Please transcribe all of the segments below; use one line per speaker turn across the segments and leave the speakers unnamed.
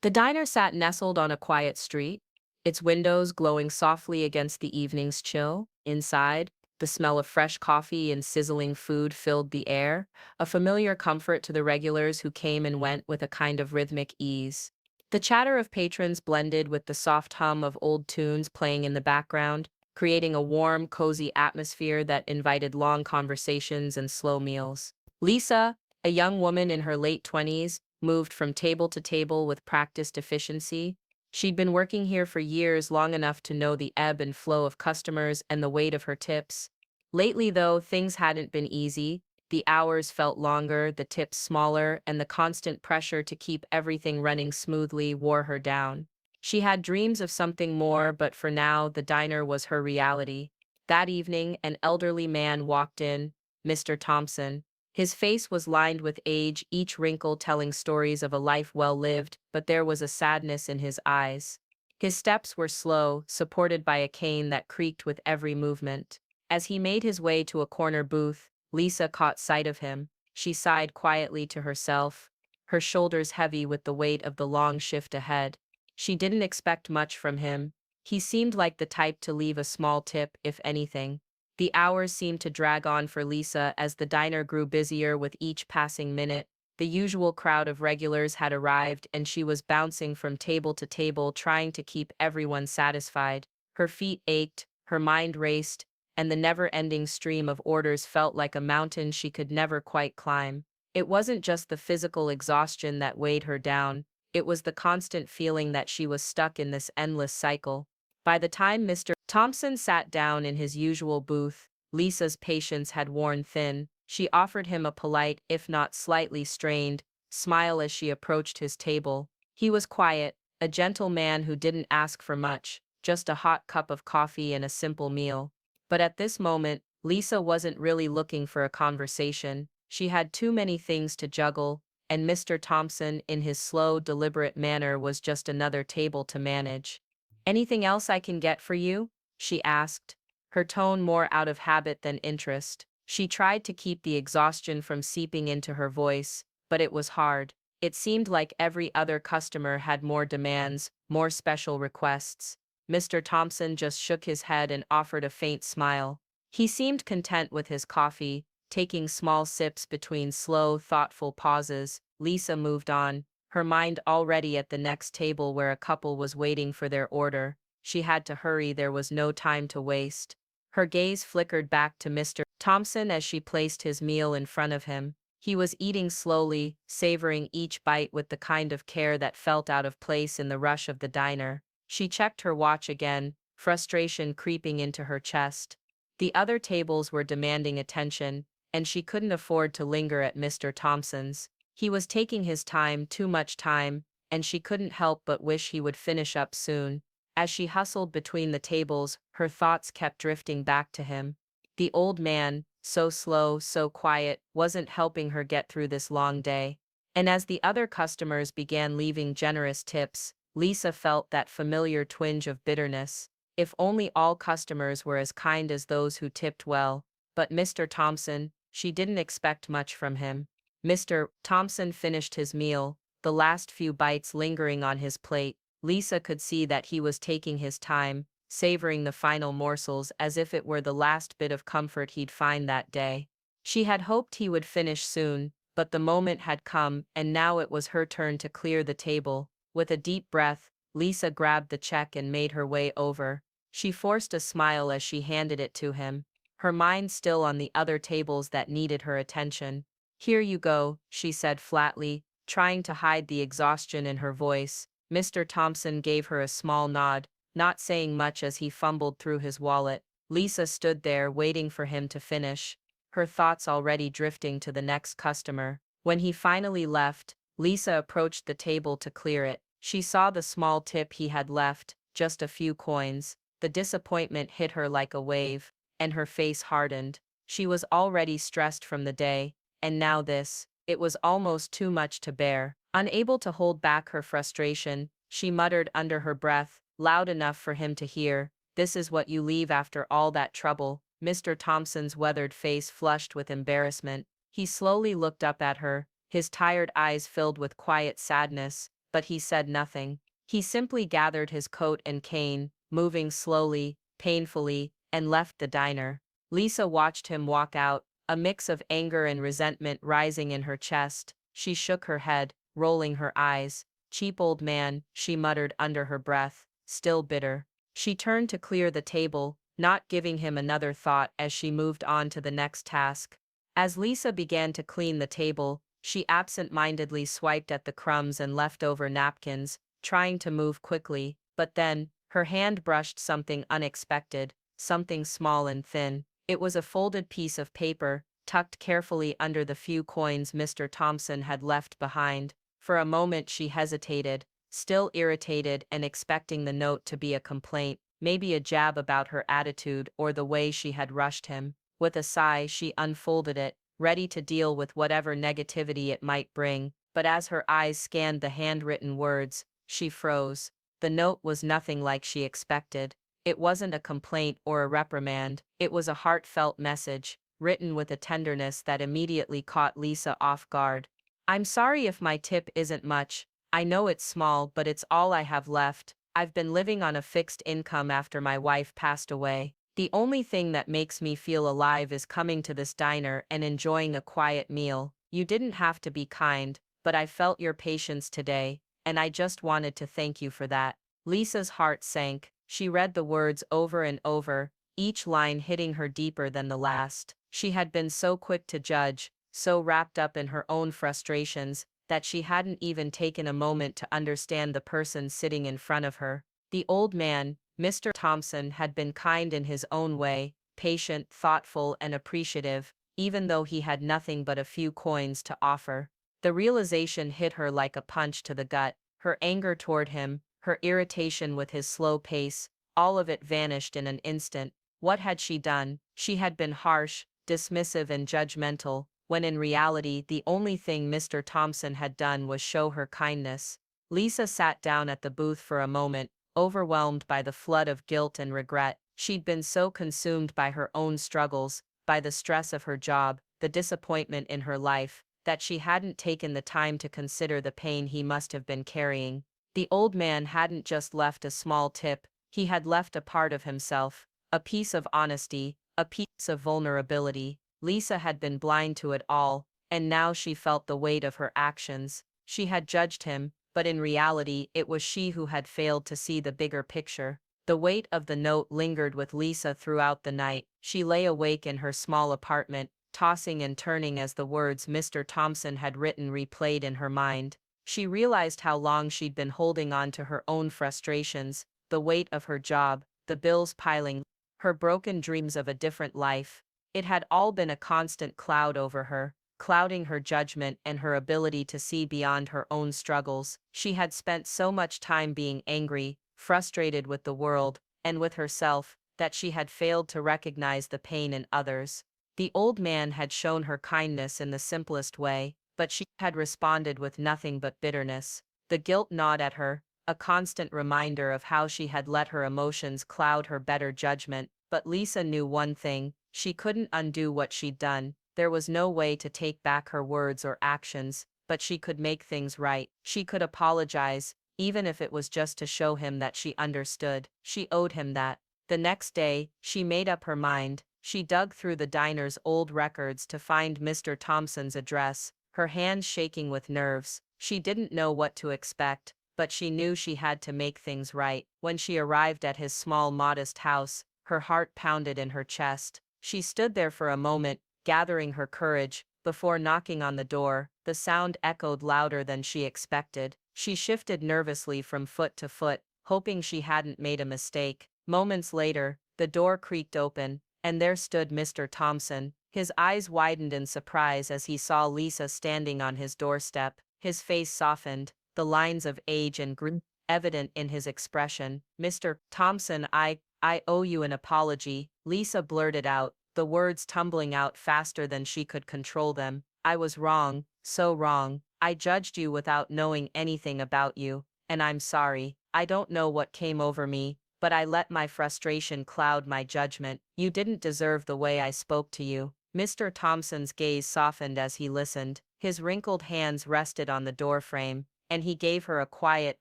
The diner sat nestled on a quiet street, its windows glowing softly against the evening's chill. Inside, the smell of fresh coffee and sizzling food filled the air, a familiar comfort to the regulars who came and went with a kind of rhythmic ease. The chatter of patrons blended with the soft hum of old tunes playing in the background, creating a warm, cozy atmosphere that invited long conversations and slow meals. Lisa, a young woman in her late 20s, moved from table to table with practiced efficiency. She'd been working here for years, long enough to know the ebb and flow of customers and the weight of her tips. Lately, though, things hadn't been easy. The hours felt longer, the tips smaller, and the constant pressure to keep everything running smoothly wore her down. She had dreams of something more, but for now, the diner was her reality. That evening, an elderly man walked in, Mr. Thompson. His face was lined with age, each wrinkle telling stories of a life well lived, but there was a sadness in his eyes. His steps were slow, supported by a cane that creaked with every movement. As he made his way to a corner booth, Lisa caught sight of him. She sighed quietly to herself, her shoulders heavy with the weight of the long shift ahead. She didn't expect much from him. He seemed like the type to leave a small tip, if anything. The hours seemed to drag on for Lisa as the diner grew busier with each passing minute. The usual crowd of regulars had arrived, and she was bouncing from table to table trying to keep everyone satisfied. Her feet ached, her mind raced, and the never-ending stream of orders felt like a mountain she could never quite climb. It wasn't just the physical exhaustion that weighed her down, it was the constant feeling that she was stuck in this endless cycle. By the time Mr. Thompson sat down in his usual booth, Lisa's patience had worn thin. She offered him a polite, if not slightly strained, smile as she approached his table. He was quiet, a gentle man who didn't ask for much, just a hot cup of coffee and a simple meal. But at this moment, Lisa wasn't really looking for a conversation. She had too many things to juggle, and Mr. Thompson, in his slow, deliberate manner, was just another table to manage. "Anything else I can get for you?" she asked, her tone more out of habit than interest. She tried to keep the exhaustion from seeping into her voice, but it was hard. It seemed like every other customer had more demands, more special requests. Mr. Thompson just shook his head and offered a faint smile. He seemed content with his coffee, taking small sips between slow, thoughtful pauses. Lisa moved on, her mind already at the next table where a couple was waiting for their order. She had to hurry, there was no time to waste. Her gaze flickered back to Mr. Thompson as she placed his meal in front of him. He was eating slowly, savoring each bite with the kind of care that felt out of place in the rush of the diner. She checked her watch again, frustration creeping into her chest. The other tables were demanding attention, and she couldn't afford to linger at Mr. Thompson's. He was taking his time, too much time, and she couldn't help but wish he would finish up soon. As she hustled between the tables, her thoughts kept drifting back to him. The old man, so slow, so quiet, wasn't helping her get through this long day. And as the other customers began leaving generous tips, Lisa felt that familiar twinge of bitterness. If only all customers were as kind as those who tipped well. But Mr. Thompson, she didn't expect much from him. Mr. Thompson finished his meal, the last few bites lingering on his plate. Lisa could see that he was taking his time, savoring the final morsels as if it were the last bit of comfort he'd find that day. She had hoped he would finish soon, but the moment had come, and now it was her turn to clear the table. With a deep breath, Lisa grabbed the check and made her way over. She forced a smile as she handed it to him, her mind still on the other tables that needed her attention. "Here you go," she said flatly, trying to hide the exhaustion in her voice. Mr. Thompson gave her a small nod, not saying much as he fumbled through his wallet. Lisa stood there waiting for him to finish, her thoughts already drifting to the next customer. When he finally left, Lisa approached the table to clear it. She saw the small tip he had left, just a few coins. The disappointment hit her like a wave, and her face hardened. She was already stressed from the day, and now this. It was almost too much to bear. Unable to hold back her frustration, she muttered under her breath, loud enough for him to hear, "This is what you leave after all that trouble." Mr. Thompson's weathered face flushed with embarrassment. He slowly looked up at her, his tired eyes filled with quiet sadness. but he said nothing. He simply gathered his coat and cane, moving slowly, painfully, and left the diner. Lisa watched him walk out, a mix of anger and resentment rising in her chest. She shook her head, rolling her eyes. "Cheap old man," she muttered under her breath, still bitter. She turned to clear the table, not giving him another thought as she moved on to the next task. As Lisa began to clean the table, she absent-mindedly swiped at the crumbs and leftover napkins, trying to move quickly, but then, her hand brushed something unexpected, something small and thin. It was a folded piece of paper, tucked carefully under the few coins Mr. Thompson had left behind. For a moment she hesitated, still irritated and expecting the note to be a complaint, maybe a jab about her attitude or the way she had rushed him. With a sigh, she unfolded it, ready to deal with whatever negativity it might bring, but as her eyes scanned the handwritten words, she froze. The note was nothing like she expected. It wasn't a complaint or a reprimand, it was a heartfelt message, written with a tenderness that immediately caught Lisa off guard. "I'm sorry if my tip isn't much. I know it's small, but it's all I have left. I've been living on a fixed income after my wife passed away. The only thing that makes me feel alive is coming to this diner and enjoying a quiet meal. You didn't have to be kind, but I felt your patience today, and I just wanted to thank you for that." Lisa's heart sank. She read the words over and over, each line hitting her deeper than the last. She had been so quick to judge, so wrapped up in her own frustrations, that she hadn't even taken a moment to understand the person sitting in front of her. The old man, Mr. Thompson, had been kind in his own way, patient, thoughtful, and appreciative, even though he had nothing but a few coins to offer. The realization hit her like a punch to the gut. Her anger toward him, her irritation with his slow pace, all of it vanished in an instant. What had she done? She had been harsh, dismissive and judgmental, when in reality the only thing Mr. Thompson had done was show her kindness. Lisa sat down at the booth for a moment, overwhelmed by the flood of guilt and regret. She'd been so consumed by her own struggles, by the stress of her job, the disappointment in her life, that she hadn't taken the time to consider the pain he must have been carrying. The old man hadn't just left a small tip, he had left a part of himself, a piece of honesty, a piece of vulnerability. Lisa had been blind to it all, and now she felt the weight of her actions. She had judged him, but in reality it was she who had failed to see the bigger picture. The weight of the note lingered with Lisa throughout the night. She lay awake in her small apartment, tossing and turning as the words Mr. Thompson had written replayed in her mind. She realized how long she'd been holding on to her own frustrations, the weight of her job, the bills piling, her broken dreams of a different life. It had all been a constant cloud over her, clouding her judgment and her ability to see beyond her own struggles. She had spent so much time being angry, frustrated with the world, and with herself, that she had failed to recognize the pain in others. The old man had shown her kindness in the simplest way, but she had responded with nothing but bitterness. The guilt gnawed at her, a constant reminder of how she had let her emotions cloud her better judgment. But Lisa knew one thing: she couldn't undo what she'd done. There was no way to take back her words or actions, but she could make things right. She could apologize, even if it was just to show him that she understood. She owed him that. The next day, she made up her mind. She dug through the diner's old records to find Mr. Thompson's address, her hands shaking with nerves. She didn't know what to expect, but she knew she had to make things right. When she arrived at his small, modest house, her heart pounded in her chest. She stood there for a moment, gathering her courage, before knocking on the door. The sound echoed louder than she expected. She shifted nervously from foot to foot, hoping she hadn't made a mistake. Moments later, the door creaked open, and there stood Mr. Thompson. His eyes widened in surprise as he saw Lisa standing on his doorstep. His face softened, the lines of age and grief evident in his expression. "Mr. Thompson, I owe you an apology," Lisa blurted out, the words tumbling out faster than she could control them. "I was wrong, so wrong. I judged you without knowing anything about you, and I'm sorry. I don't know what came over me, but I let my frustration cloud my judgment. You didn't deserve the way I spoke to you." Mr. Thompson's gaze softened as he listened. His wrinkled hands rested on the doorframe, and he gave her a quiet,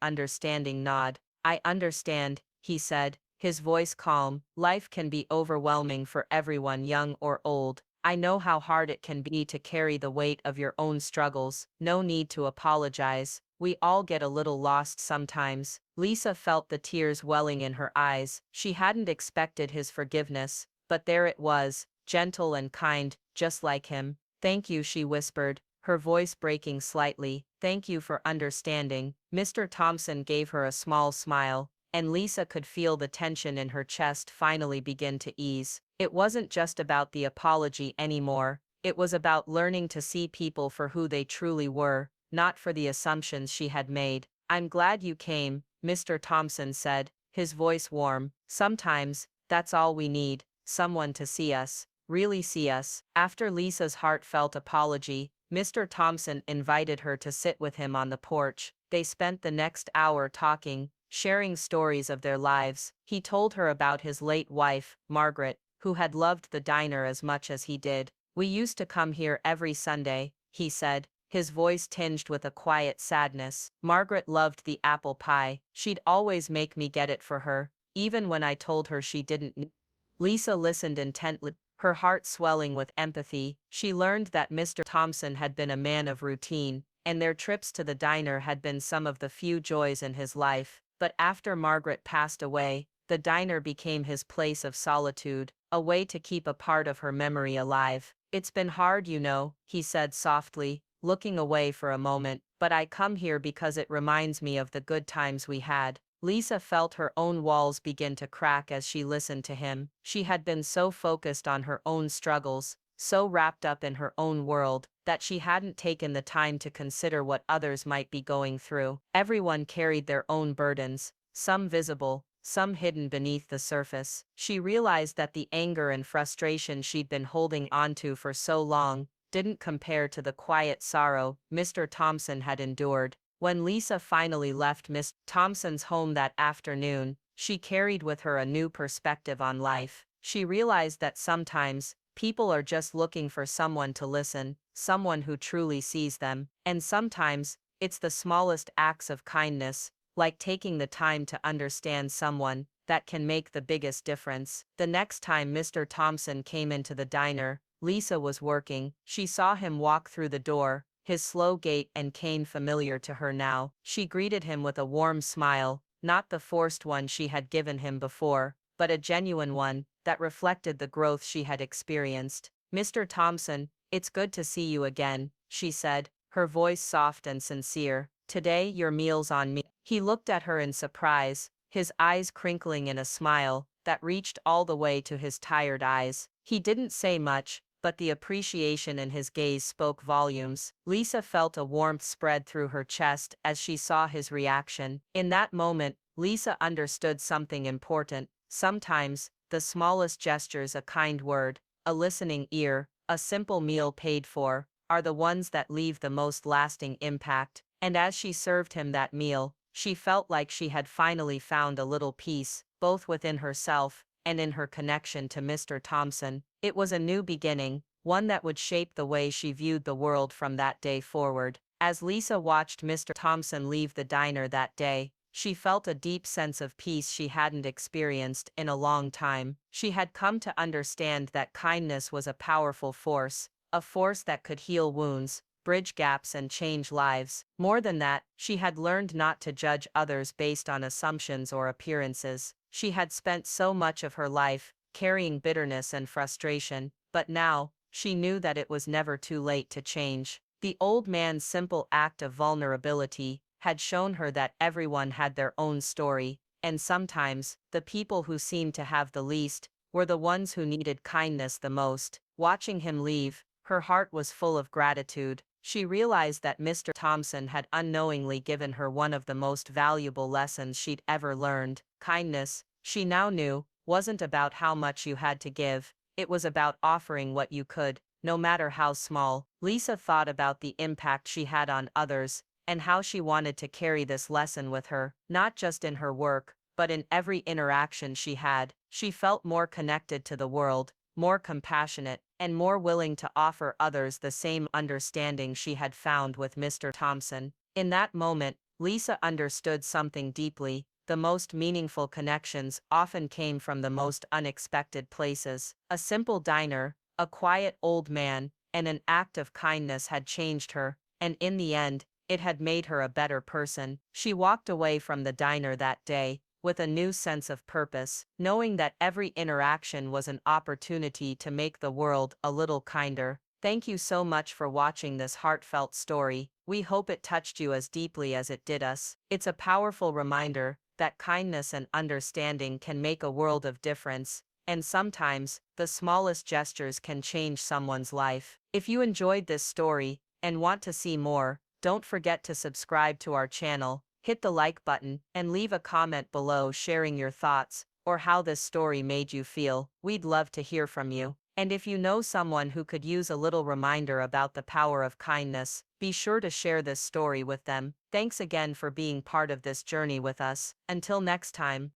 understanding nod. "I understand," he said, his voice calm. "Life can be overwhelming for everyone, young or old. I know how hard it can be to carry the weight of your own struggles. No need to apologize. We all get a little lost sometimes." Lisa felt the tears welling in her eyes. She hadn't expected his forgiveness, but there it was, gentle and kind, just like him. "Thank you," she whispered, her voice breaking slightly. "Thank you for understanding." Mr. Thompson gave her a small smile, and Lisa could feel the tension in her chest finally begin to ease. It wasn't just about the apology anymore, it was about learning to see people for who they truly were, not for the assumptions she had made. "I'm glad you came," Mr. Thompson said, his voice warm. "Sometimes, that's all we need, someone to see us, really see us." After Lisa's heartfelt apology, Mr. Thompson invited her to sit with him on the porch. They spent the next hour talking, sharing stories of their lives. He told her about his late wife, Margaret, who had loved the diner as much as he did. "We used to come here every Sunday," he said, his voice tinged with a quiet sadness. "Margaret loved the apple pie. She'd always make me get it for her, even when I told her she didn't." Lisa listened intently, her heart swelling with empathy. She learned that Mr. Thompson had been a man of routine, and their trips to the diner had been some of the few joys in his life. But after Margaret passed away, the diner became his place of solitude, a way to keep a part of her memory alive. "It's been hard, you know," he said softly, looking away for a moment, "but I come here because it reminds me of the good times we had." Lisa felt her own walls begin to crack as she listened to him. She had been so focused on her own struggles, so wrapped up in her own world, that she hadn't taken the time to consider what others might be going through. Everyone carried their own burdens, some visible, some hidden beneath the surface. She realized that the anger and frustration she'd been holding onto for so long didn't compare to the quiet sorrow Mr. Thompson had endured. When Lisa finally left Miss Thompson's home that afternoon, she carried with her a new perspective on life. She realized that sometimes, people are just looking for someone to listen, someone who truly sees them, and sometimes, it's the smallest acts of kindness, like taking the time to understand someone, that can make the biggest difference. The next time Mr. Thompson came into the diner, Lisa was working. She saw him walk through the door, his slow gait and cane familiar to her now. She greeted him with a warm smile, not the forced one she had given him before, but a genuine one that reflected the growth she had experienced. "Mr. Thompson, it's good to see you again," she said, her voice soft and sincere. "Today your meal's on me." He looked at her in surprise, his eyes crinkling in a smile that reached all the way to his tired eyes. He didn't say much, but the appreciation in his gaze spoke volumes. Lisa felt a warmth spread through her chest as she saw his reaction. In that moment, Lisa understood something important. Sometimes, the smallest gestures, a kind word, a listening ear, a simple meal paid for, are the ones that leave the most lasting impact. And as she served him that meal, she felt like she had finally found a little peace, both within herself and in her connection to Mr. Thompson. It was a new beginning, one that would shape the way she viewed the world from that day forward. As Lisa watched Mr. Thompson leave the diner that day, she felt a deep sense of peace she hadn't experienced in a long time. She had come to understand that kindness was a powerful force, a force that could heal wounds, bridge gaps and change lives. More than that, she had learned not to judge others based on assumptions or appearances. She had spent so much of her life carrying bitterness and frustration, but now, she knew that it was never too late to change. The old man's simple act of vulnerability had shown her that everyone had their own story, and sometimes, the people who seemed to have the least were the ones who needed kindness the most. Watching him leave, her heart was full of gratitude. She realized that Mr. Thompson had unknowingly given her one of the most valuable lessons she'd ever learned. Kindness, she now knew, wasn't about how much you had to give, it was about offering what you could, no matter how small. Lisa thought about the impact she had on others, and how she wanted to carry this lesson with her, not just in her work, but in every interaction she had. She felt more connected to the world, more compassionate, and more willing to offer others the same understanding she had found with Mr. Thompson. In that moment, Lisa understood something deeply. The most meaningful connections often came from the most unexpected places. A simple diner, a quiet old man, and an act of kindness had changed her, and in the end, it had made her a better person. She walked away from the diner that day with a new sense of purpose, knowing that every interaction was an opportunity to make the world a little kinder. Thank you so much for watching this heartfelt story. We hope it touched you as deeply as it did us. It's a powerful reminder that kindness and understanding can make a world of difference, and sometimes, the smallest gestures can change someone's life. If you enjoyed this story and want to see more, don't forget to subscribe to our channel, hit the like button, and leave a comment below sharing your thoughts or how this story made you feel. We'd love to hear from you. And if you know someone who could use a little reminder about the power of kindness, be sure to share this story with them. Thanks again for being part of this journey with us. Until next time.